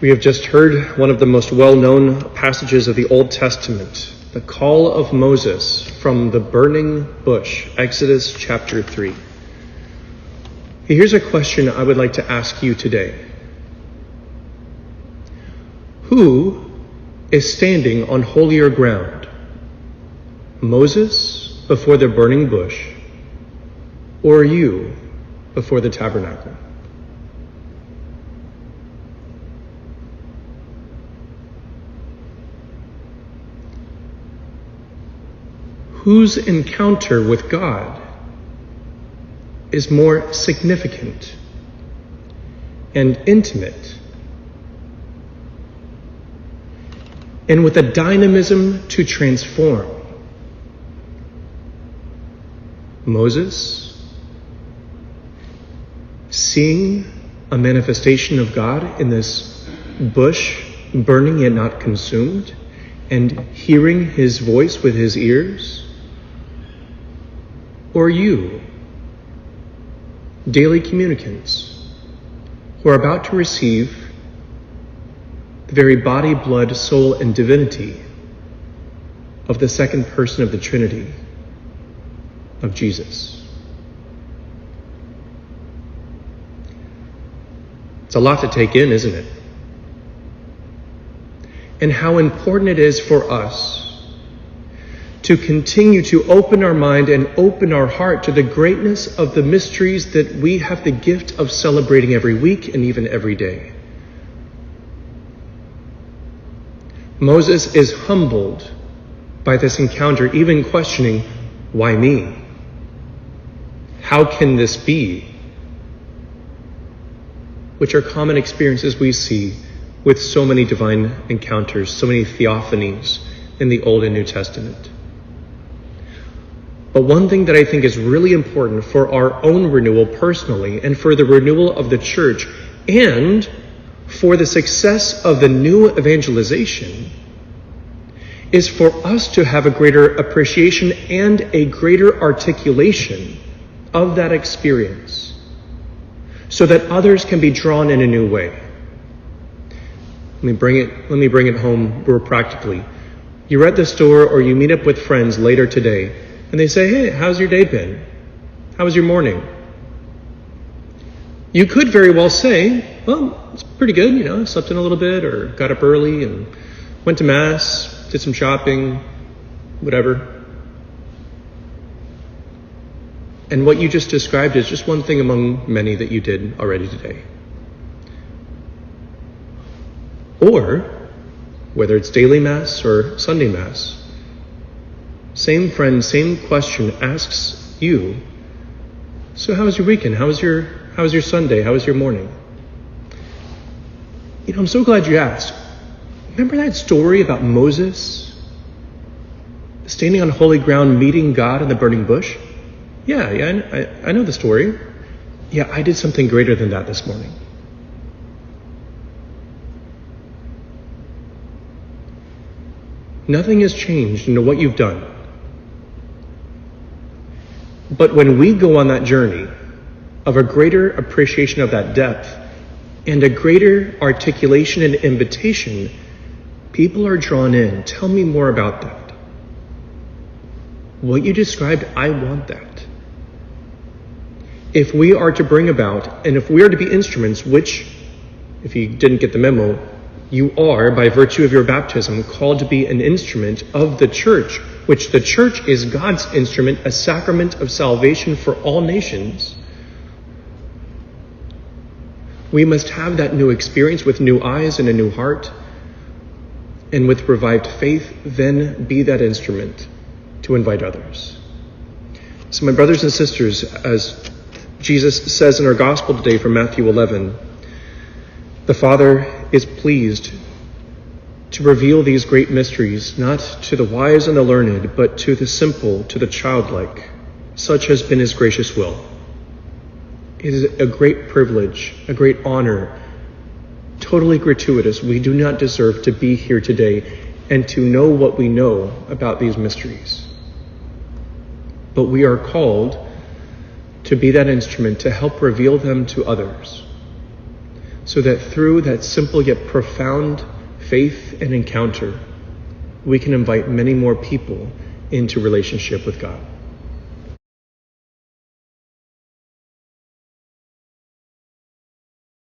We have just heard one of the most well-known passages of the Old Testament, the call of Moses from the burning bush, Exodus chapter 3. Here's a question I would like to ask you today. Who is standing on holier ground? Moses before the burning bush, or you before the tabernacle? Whose encounter with God is more significant and intimate, and with a dynamism to transform? Moses, seeing a manifestation of God in this bush, burning yet not consumed, and hearing his voice with his ears? Or you, daily communicants, who are about to receive the very body, blood, soul, and divinity of the second person of the Trinity, of Jesus? It's a lot to take in, isn't it? And how important it is for us to continue to open our mind and open our heart to the greatness of the mysteries that we have the gift of celebrating every week and even every day. Moses is humbled by this encounter, even questioning, why me? How can this be? Which are common experiences we see with so many divine encounters, so many theophanies in the Old and New Testament. But one thing that I think is really important for our own renewal personally, and for the renewal of the church, and for the success of the new evangelization, is for us to have a greater appreciation and a greater articulation of that experience, so that others can be drawn in a new way. Let me bring it home more practically. You're at the store or you meet up with friends later today, and they say, hey, how's your day been? How was your morning? You could very well say, well, it's pretty good, I slept in a little bit, or got up early and went to Mass, did some shopping, whatever. And what you just described is just one thing among many that you did already today. Or, whether it's daily Mass or Sunday Mass, same friend, same question asks you, so how was your weekend? How was your Sunday? How was your morning? I'm so glad you asked. Remember that story about Moses standing on holy ground, meeting God in the burning bush? Yeah, I know the story. Yeah, I did something greater than that this morning. Nothing has changed in what you've done. But when we go on that journey of a greater appreciation of that depth and a greater articulation and invitation, people are drawn in. Tell me more about that. What you described, I want that. If we are to bring about, and if we are to be instruments, which, if you didn't get the memo, you are, by virtue of your baptism, called to be an instrument of the church, which the church is God's instrument, a sacrament of salvation for all nations. We must have that new experience with new eyes and a new heart, and with revived faith, then be that instrument to invite others. So my brothers and sisters, as Jesus says in our gospel today from Matthew 11, the Father is pleased to reveal these great mysteries, not to the wise and the learned, but to the simple, to the childlike. Such has been his gracious will. It is a great privilege, a great honor, totally gratuitous. We do not deserve to be here today and to know what we know about these mysteries. But we are called to be that instrument to help reveal them to others. so that through that simple yet profound faith and encounter, we can invite many more people into relationship with God.